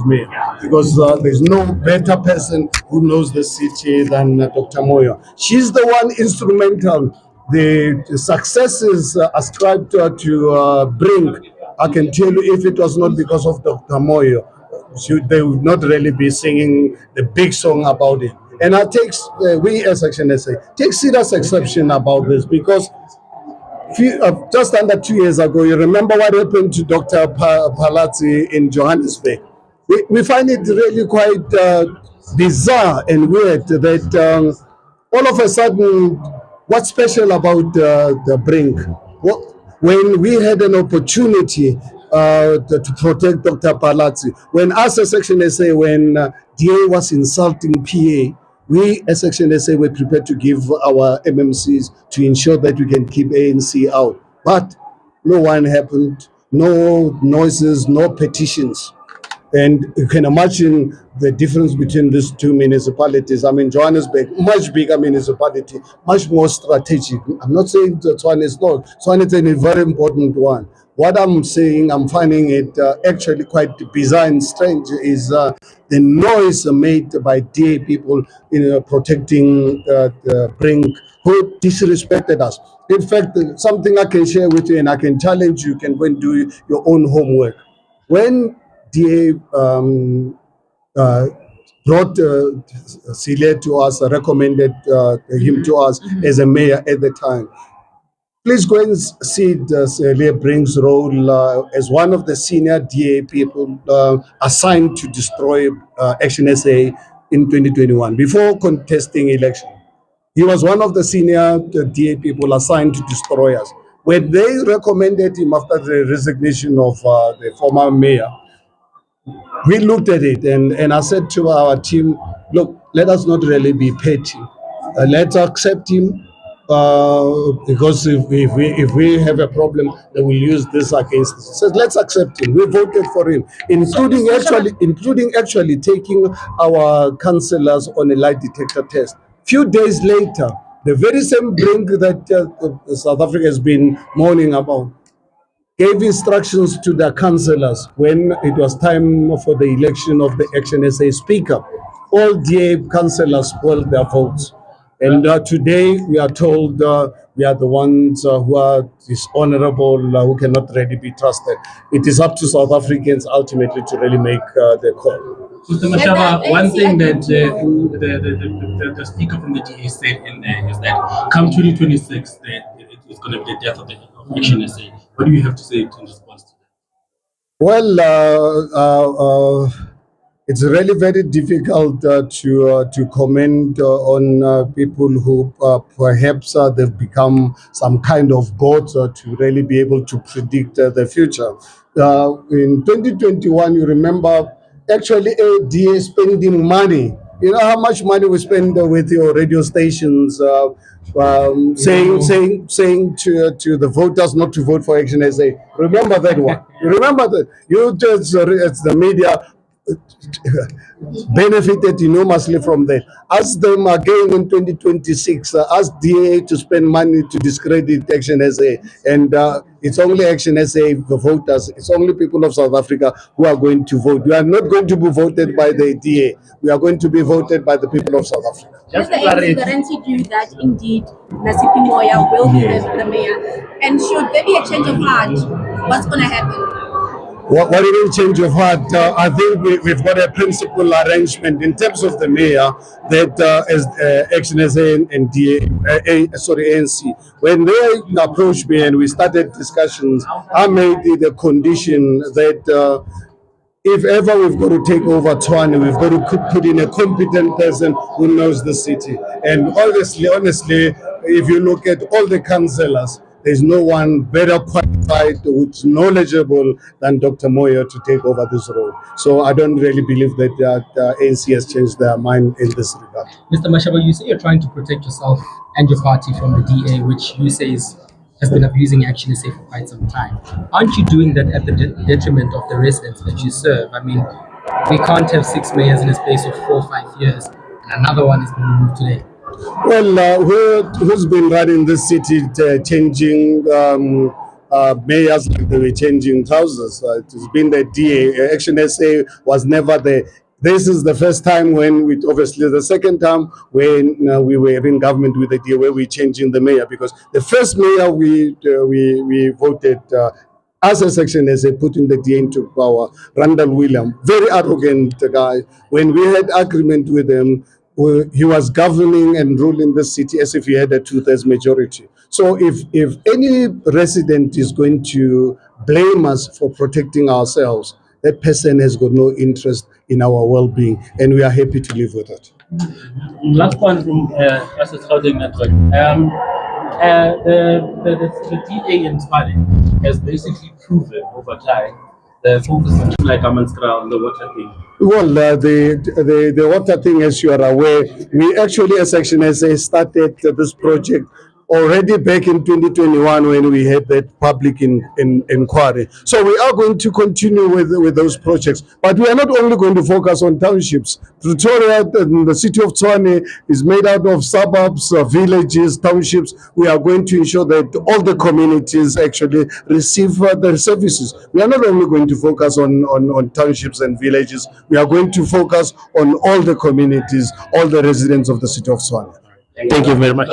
me, because there's no better person who knows the city than Dr. Moyo. She's the one instrumental. The successes ascribed to Brink, I can tell you, if it was not because of Dr. Moyo, they would not really be singing the big song about it. And I take, we as Action SA, take serious exception about this, because just under 2 years ago, you remember what happened to Dr. Palazzi in Johannesburg. We find it really quite bizarre and weird that all of a sudden, what's special about the Brink? When we had an opportunity to protect Dr. Palazzi, when us as Section SA, when DA was insulting PA, we as Section SA were prepared to give our MMCs to ensure that we can keep ANC out. But no one happened, no noises, no petitions. And you can imagine the difference between these two municipalities. I mean, Johannesburg, much bigger municipality, much more strategic. I'm not saying that Tshwane is not. Tshwane is a very important one. What I'm saying, I'm finding it actually quite bizarre and strange, is the noise made by DA people in protecting the Brink, who disrespected us. In fact, something I can share with you and I can challenge you, can go and do your own homework. When DA brought Cilliers to us, recommended him to us as a mayor at the time. Please go and see Cilliers Brink's role as one of the senior DA people assigned to destroy Action SA in 2021, before contesting election. He was one of the senior DA people assigned to destroy us. When they recommended him after the resignation of the former mayor, we looked at it, and I said to our team, look, let us not really be petty. Let's accept him, because if we have a problem, they will use this against us. So let's accept him. We voted for him, including actually taking our councillors on a lie detector test. Few days later, the very same Brink that South Africa has been mourning about gave instructions to the councillors when it was time for the election of the Action SA speaker. All DA councillors spoiled their votes. And today we are told we are the ones who are dishonorable, who cannot really be trusted. It is up to South Africans ultimately to really make the call. Mr. Mashaba, one thing that the speaker from the DA said in there is that come 2026, that it is going to be the death of the Action SA. What do you have to say in response to that? Well, it's really very difficult to comment on people who perhaps they've become some kind of bots to really be able to predict the future. In 2021, you remember, actually ADA spending money. You know how much money we spend with your radio stations, saying to the voters not to vote for Action SA. Remember that one. You remember that. You just, it's the media benefited enormously from that. Ask them again in 2026, ask DA to spend money to discredit Action SA. And it's only Action SA, the voters, it's only people of South Africa who are going to vote. We are not going to be voted by the DA. We are going to be voted by the people of South Africa. Just guarantee you that indeed Nasi Pimoyo will be the mayor. And should there be a change of heart, what's going to happen? What do you mean change of heart? I think we've got a principal arrangement in terms of the mayor that as Action SA and ANC, when they approached me and we started discussions, I made it a condition that if ever we've got to take over Tshwane, we've got to put in a competent person who knows the city. And honestly, if you look at all the councillors, there's no one better qualified, who's knowledgeable than Dr. Moyo to take over this role. So I don't really believe that ANC has changed their mind in this regard. Mr. Mashaba, you say you're trying to protect yourself and your party from the DA, which you say has been abusing Action SA for quite some time. Aren't you doing that at the detriment of the residents that you serve? I mean, we can't have 6 mayors in a space of 4 or 5 years, and another one is being removed today. Well, who's been running this city, changing mayors like they were changing trousers. It has been the DA. Action SA was never there. This is the first time when we, obviously the second time when we were in government with the DA where we're changing the mayor, because the first mayor we voted as a section as a putting the DA into power, Randall William, very arrogant guy. When we had agreement with him, he was governing and ruling the city as if he had a two-thirds majority. So if any resident is going to blame us for protecting ourselves, that person has got no interest in our well-being, and we are happy to live with it. Last one from Access Housing Network. The DA in Tshwane has basically proven over time the focus on like Amanskraal on the water thing. Well, the water thing, as you are aware, we actually as Action SA started this project already back in 2021 when we had that public inquiry. So we are going to continue with those projects, but we are not only going to focus on townships. Pretoria, the city of Tshwane, is made out of suburbs, villages, townships. We are going to ensure that all the communities actually receive the services. We are not only going to focus on townships and villages, we are going to focus on all the communities, all the residents of the city of Tshwane. Thank you very much.